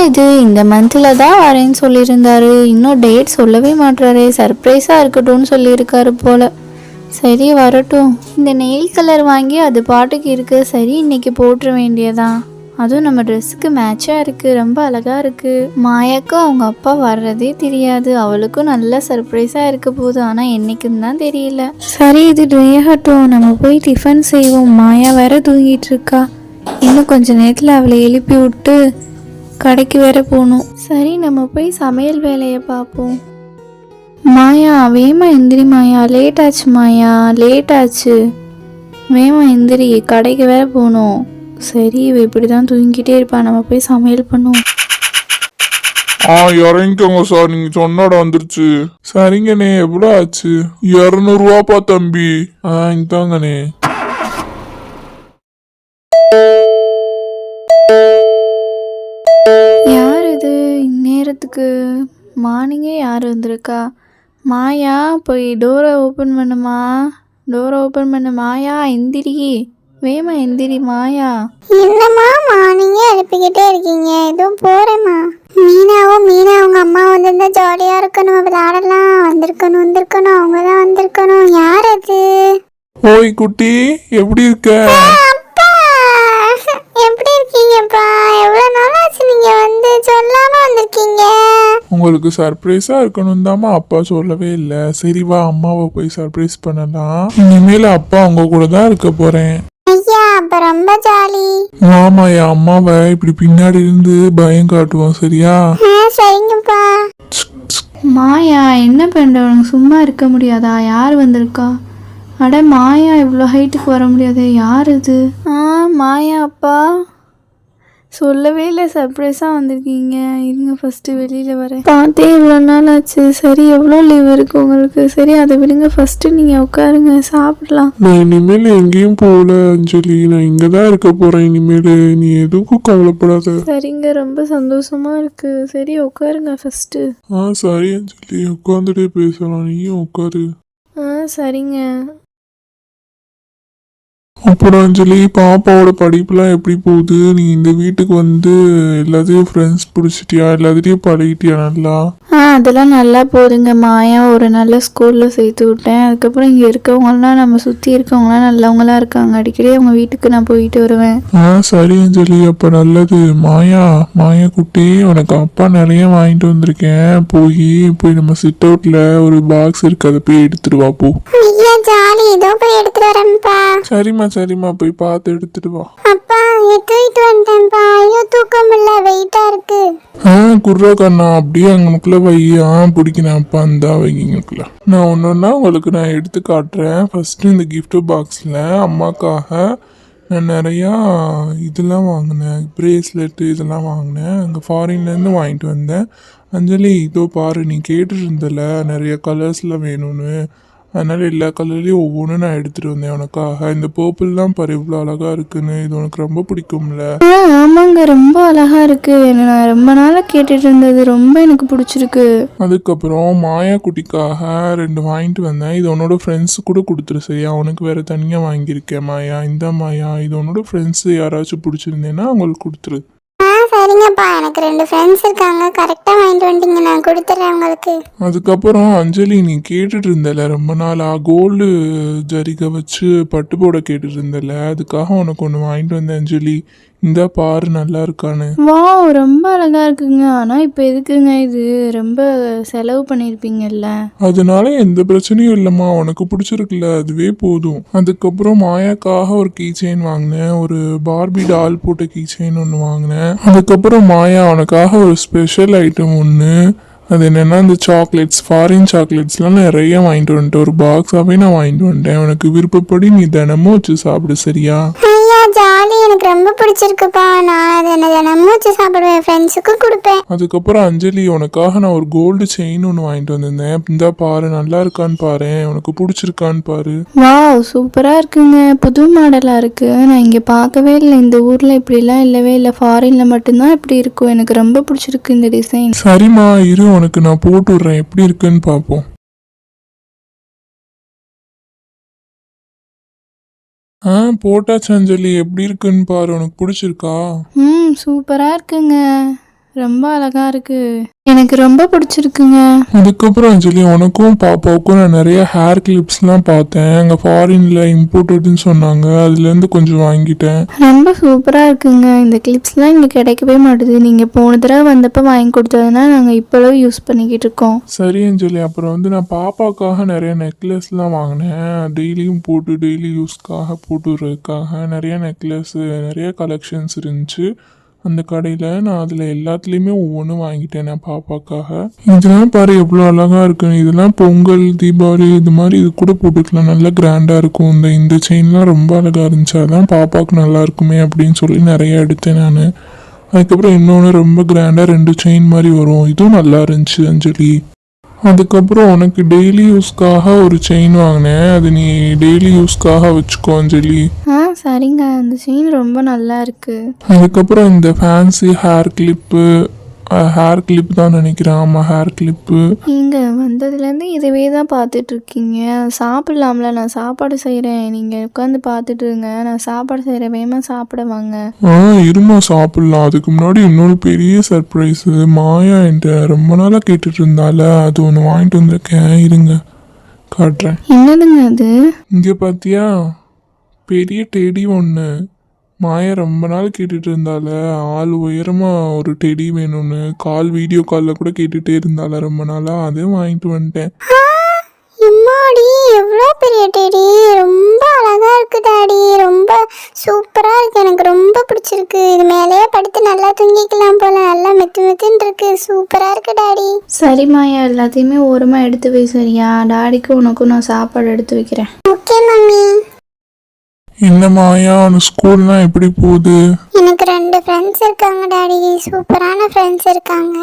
இது இந்த மந்தில் தான் வரேன்னு சொல்லியிருந்தாரு, இன்னும் டேட் சொல்லவே மாட்டாரு. சர்ப்ரைஸாக இருக்கட்டும்னு சொல்லியிருக்காரு போல். சரி வரட்டும். இந்த நெயில் கலர் வாங்கி அது பாட்டுக்கு இருக்கு. சரி இன்னைக்கு போட்டுற வேண்டியதான். அதுவும் நம்ம ட்ரெஸ்ஸுக்கு மேட்சாக இருக்குது, ரொம்ப அழகாக இருக்குது. மாயாக்கும் அவங்க அப்பா வர்றதே தெரியாது. அவளுக்கும் நல்ல சர்ப்ரைஸாக இருக்க போகுது. ஆனால் என்றைக்குன்னு தான் தெரியல. சரி இது ட்ரையாகட்டும், நம்ம போய் டிஃபன் செய்வோம். மாயா வேற தூங்கிட்டு இருக்கா. இன்னும் கொஞ்ச நேரத்தில் அவளை எழுப்பி விட்டு கடைக்கு வேற போகணும். சரி நம்ம போய் சமையல் வேலையை பார்ப்போம். மாயா வேமா எந்திரி மாயா, லேட் ஆச்சு மாயா, லேட் ஆச்சு. வேமா எந்திரி, கடைக்கு வேற போகணும். சரி இவ இப்படி தான் தூங்கிட்டே இருப்பா, நம்ம போய் சமையல் பண்ணுவோம். இறங்கிக்கோங்க சார், நீங்க சொன்னோட வந்துருச்சு. சரிங்கண்ணே, எவ்வளோ ஆச்சு? 200 ரூபாப்பா தம்பி. இந்தாங்கண்ணே. யார் இது இந்நேரத்துக்கு? மார்னிங்கே யார் வந்திருக்கா? மாயா போய் டோரை ஓப்பன் பண்ணுமா, டோரை ஓப்பன் பண்ண. மாயா எந்திரி, வேமா எந்திரி மாயா. என்னம்மா மார்னிங்கே எழுப்பிக்கிட்டே இருக்கீங்க? எதுவும் போகிறேம்மா. மீனா அவங்க அம்மா வந்திருந்தா ஜாலியாக இருக்கணும், விளையாடலாம். வந்திருக்கணும் அவங்க தான் வந்திருக்கணும். யார் அது? ஓய் குட்டி, எப்படி இருக்க? அப்பா எப்படி இருக்கீங்கப்பா? எவ்வளோ நாள் ஆச்சு நீங்கள் வந்து சொல்லாமல் வந்திருக்கீங்க. உங்களுக்கு சர்ப்ரைஸா இருக்கணும் தாமா அப்பா சொல்லவே இல்லை. சரி வா, அம்மாவை போய் சர்ப்ரைஸ் பண்ணலாம். இனிமேல் அப்பா உங்க கூட தான் இருக்க போறேன். ஐயா அப்ப ரொம்ப ஜாலி. ஆமா, என் அம்மாவை இப்படி பின்னாடி இருந்து பயம் காட்டுவோம், சரியா? சரிங்கப்பா. மாயா என்ன பண்ணுற, உனக்கு சும்மா இருக்க முடியாதா? யார் வந்திருக்கா? அட மாயா இவ்வளோ ஹைட்டுக்கு வர முடியாது. யார் இது? மாயா அப்பா சொல்லவே இல்லை, சர்ப்ரைஸாக வந்திருக்கீங்க. இருங்க ஃபஸ்ட்டு வெளியில் வரேன். பார்த்தே இவ்வளோ நாள் ஆச்சு. சரி எவ்வளோ லீவ் இருக்குது உங்களுக்கு? சரி அதை விடுங்க, ஃபஸ்ட்டு நீங்கள் உட்காருங்க, சாப்பிடலாம். நான் இனிமேல் எங்கேயும் போகல அஞ்சலி, நான் இங்கே தான் இருக்க போறேன் இனிமேல். நீ எதுக்கும் கவலைப்படாத. சரிங்க, ரொம்ப சந்தோஷமாக இருக்குது. சரி உட்காருங்க ஃபஸ்ட்டு. சரி அஞ்சலி, உட்காந்துட்டே பேசலாம், நீயும் உட்காரு. சரிங்க. அப்புறம் அஞ்சலி, பாப்பாவோட படிப்புலாம் எப்படி போகுது? நீ இந்த வீட்டுக்கு வந்து எல்லாத்தையும் ஃப்ரெண்ட்ஸ் பிடிச்சிட்டியா? எல்லாத்தையும் பழகிட்டியா நல்லா? அதெல்லாம் நல்லா போகுதுங்க. மாயா ஒரு நல்ல ஸ்கூலில் சேர்த்து விட்டேன். அதுக்கப்புறம் இங்கே இருக்கவங்களாம், நம்ம சுற்றி இருக்கவங்களாம் நல்லவங்களாம் இருக்காங்க. அடிக்கடி அவங்க வீட்டுக்கு நான் போயிட்டு வருவேன். சரி அஞ்சலி, அப்போ நல்லது. மாயா குட்டி, உனக்கு அப்பா நிறைய வாங்கிட்டு வந்திருக்கேன். போய் நம்ம சிட் அவுட்ல ஒரு பாக்ஸ் இருக்கு, அதை போய் எடுத்துட்டு வா போ. ஐயா ஜாலி, இதோ போய் எடுத்துட்டு வரேன்ப்பா. சரிம்மா, போய் பார்த்து எடுத்துட்டு வா. அப்பா தூக்கிட்டு வந்துட்டேன்ப்பா. ஐயோ தூக்கம் இல்ல, வெயிட்டா இருக்கு. குர்ரா கண்ணா, அப்படியே அங்கனுக்குள்ள வை. பிடிக்கிறேன் அப்பா, அந்த வைங்களுக்குள்ள நான் ஒன்னொன்னா உங்களுக்கு நான் எடுத்து காட்டுறேன். ஃபர்ஸ்ட் இந்த கிஃப்ட் பாக்ஸ்ல அம்மாக்காக நான் நிறையா இதெல்லாம் வாங்கினேன், பிரேஸ்லெட்டு இதெல்லாம் வாங்கினேன். அங்கே ஃபாரின்லேருந்து வாங்கிட்டு வந்தேன். அஞ்சலி இதோ பாரு, நீ கேட்டுட்டு இருந்தல நிறைய கலர்ஸில் வேணும்னு, அதனால் எல்லா கலர்லேயும் ஒவ்வொன்றும் நான் எடுத்துகிட்டு வந்தேன் உனக்காக. இந்த பர்பிள் தான் பாரு இவ்வளோ அழகாக இருக்குன்னு, இது உனக்கு ரொம்ப பிடிக்கும்ல? ஆமாங்க, ரொம்ப அழகா இருக்கு. நான் ரொம்ப நாளாக கேட்டுட்டு இருந்தது, ரொம்ப எனக்கு பிடிச்சிருக்கு. அதுக்கப்புறம் மாயா குட்டிக்காக 2 வாங்கிட்டு வந்தேன். இது உன்னோட ஃப்ரெண்ட்ஸு கூட கொடுத்துரு, சரியா? உனக்கு வேறு தனியாக வாங்கியிருக்கேன் மாயா. இந்த மாயா, இது உன்னோட ஃப்ரெண்ட்ஸு யாராச்சும் பிடிச்சிருந்தேன்னா அவங்களுக்கு கொடுத்துரு. சரிங்கப்பா, எனக்கு 2 ஃப்ரெண்ட்ஸ் இருக்காங்க. கரெக்டாக வாங்கிட்டு வந்துட்டீங்க, நான் கொடுத்துட்றேன் உங்களுக்கு. அதுக்கப்புறம் அஞ்சலி, நீ கேட்டுட்டு இருந்தல ரொம்ப நாளா, கோல்டு ஜரிகை வச்சு பட்டு போட கேட்டுட்டு இருந்தல, அதுக்காக உனக்கு ஒன்று வாங்கிட்டு வந்தேன் அஞ்சலி. இந்த பாரு நல்லா இருக்கான்னு. வாவ், ரொம்ப அழகா இருக்குங்க. ஆனால் இப்போ எதுக்குங்க இது? ரொம்ப செலவு பண்ணியிருப்பீங்கல்ல. அதனால எந்த பிரச்சனையும் இல்லைம்மா, உனக்கு பிடிச்சிருக்குல்ல, அதுவே போதும். அதுக்கப்புறம் மாயாக்காக ஒரு கீ செயின் வாங்கினேன், ஒரு பார்பி டால் போட்ட கீ செயின் ஒன்று வாங்கினேன். அதுக்கப்புறம் மாயா உனக்காக ஒரு ஸ்பெஷல் ஐட்டம் ஒன்று, அது என்னென்னா இந்த சாக்லேட்ஸ், ஃபாரின் சாக்லேட்ஸ்லாம் நிறைய வாங்கிட்டு வந்துட்டேன். ஒரு பாக்ஸாகவே நான் வாங்கிட்டு வந்துட்டேன். உனக்கு விருப்பப்படி நீ தினமும் வச்சு சாப்பிடு, சரியா? ஐயா ஜாலி, எனக்கு ரொம்ப பிடிச்சிருக்குப்பா. நான் அதை தினமும் வச்சு சாப்பிடுவேன், ஃப்ரெண்ட்ஸுக்கும் கொடுப்பேன். அதுக்கப்புறம் அஞ்சலி, உனக்காக நான் ஒரு கோல்டு செயின் ஒன்று வாங்கிட்டு வந்திருந்தேன். இந்த பாரு, நல்லா இருக்கான்னு பாரு, உனக்கு பிடிச்சிருக்கான்னு பாரு. வாவ், சூப்பராக இருக்குங்க. புது மாடலாக இருக்குது. நான் இங்கே பார்க்கவே இல்லை. இந்த ஊரில் இப்படிலாம் இல்லவே இல்லை. ஃபாரினில் மட்டும்தான் இப்படி இருக்கும். எனக்கு ரொம்ப பிடிச்சிருக்கு இந்த டிசைன். சரிம்மா இரு, உனக்கு நான் போட்டு விட்றேன், எப்படி இருக்குன்னு பார்ப்போம். போட்டாச்சு அஞ்சலி, எப்படி இருக்குன்னு பாரு, உனக்கு பிடிச்சிருக்கா? சூப்பராக இருக்குங்க. ரொம்ப அழகா இருக்கு, எனக்கு ரொம்ப பிடிச்சிருக்குங்க. அதுக்கப்புறம் அஞ்சலி, உனக்கும் பாப்பாவுக்கும் நான் நிறைய ஹேர் கிளிப்ஸ்லாம் பார்த்தேன். அங்கே ஃபாரின்ல இம்போர்ட்டட்னு சொன்னாங்க, அதுலேருந்து கொஞ்சம் வாங்கிட்டேன். ரொம்ப சூப்பராக இருக்குங்க. இந்த கிளிப்ஸ்லாம் இங்கே கிடைக்கவே மாட்டுது. நீங்கள் போன தடவை வந்தப்போ வாங்கி கொடுத்ததுனா நாங்கள் இப்போவும் யூஸ் பண்ணிக்கிட்டு இருக்கோம். சரி அஞ்சலி, அப்புறம் வந்து நான் பாப்பாக்காக நிறைய நெக்லஸ்லாம் வாங்கினேன். டெய்லியும் போட்டு டெய்லி யூஸ்க்காக போட்டு விடுறதுக்காக நிறைய நெக்லஸ், நிறைய கலெக்ஷன்ஸ் இருந்துச்சு அந்த கடையில். நான் அதில் எல்லாத்துலேயுமே ஒவ்வொன்றும் வாங்கிட்டேன் நான் பாப்பாக்காக. இதெல்லாம் பாரு எவ்வளோ அழகாக இருக்குன்னு. இதெல்லாம் பொங்கல், தீபாவளி இது மாதிரி இது கூட போட்டுக்கலாம், நல்லா கிராண்டாக இருக்கும். இந்த செயின்லாம் ரொம்ப அழகாக இருந்துச்சு, அதான் பாப்பாவுக்கு நல்லா இருக்குமே அப்படின்னு சொல்லி நிறைய எடுத்தேன் நான். அதுக்கப்புறம் இன்னொன்று ரொம்ப கிராண்டாக 2 செயின் மாதிரி வரும், இதுவும் நல்லா இருந்துச்சு அஞ்சலி. அதுக்கப்புறம் உனக்கு டெய்லி யூஸ்க்காக ஒரு செயின் வாங்கினேன், அது நீ டெய்லி யூஸ்க்காக வச்சுக்கோ அஞ்சலி. சரிங்க, அந்த செயின் ரொம்ப நல்லா இருக்கு. அதுக்கப்புறம் இந்த ஃபேன்சி ஹேர் கிளிப் தான் நினைக்கிறேன். ஆமாம், ஹேர் கிளிப்பு. நீங்கள் வந்ததுலேருந்து இதுவே தான் பார்த்துட்டு இருக்கீங்க. சாப்பிட்லாம்ல, நான் சாப்பாடு செய்கிறேன், நீங்கள் உட்காந்து பார்த்துட்டு இருங்க, நான் சாப்பாடு செய்கிறேன், வேகமாக சாப்பிட வாங்க. இருமா சாப்பிட்லாம். அதுக்கு முன்னாடி இன்னொரு பெரிய சர்ப்ரைஸு. மாயா என்கிட்ட ரொம்ப நாளாக கேட்டுட்டு இருந்தால, அது ஒன்று வாங்கிட்டு வந்திருக்கேன், இருங்க காட்டுறேன். என்னதுங்க அது? இங்கே பார்த்தியா, பெரிய டெடி ஒன்று. மாயா ரொம்ப நாள் கேட்டுட்டு இருந்தால, ஆள் உயரமாக ஒரு டெடி வேணும்னு வீடியோ காலில் கூட கேட்டுகிட்டே இருந்தால ரொம்ப நாளாக, அதே வாங்கிட்டு வந்துட்டேன். இம்மாடி எவ்வளோ பெரிய டெடி, ரொம்ப அழகா இருக்கு டாடி, ரொம்ப சூப்பராக இருக்கு, எனக்கு ரொம்ப பிடிச்சிருக்கு. இது மேலேயே படுத்து நல்லா தூங்கிக்கலாம் போல, நல்லா மெத்துன்னு இருக்கு, சூப்பராக இருக்கு டாடி. சரி மாயா, எல்லாத்தையுமே ஓரமாக எடுத்து வை சரியா? டாடிக்கும் உனக்கும் நான் சாப்பாடு எடுத்து வைக்கிறேன். Okay mummy. என்ன மாயா, ஸ்கூல்லாம் எப்படி போகுது? எனக்கு 2 ஃப்ரெண்ட்ஸ் இருக்காங்க டாடி, சூப்பரான ஃப்ரெண்ட்ஸ் இருக்காங்க.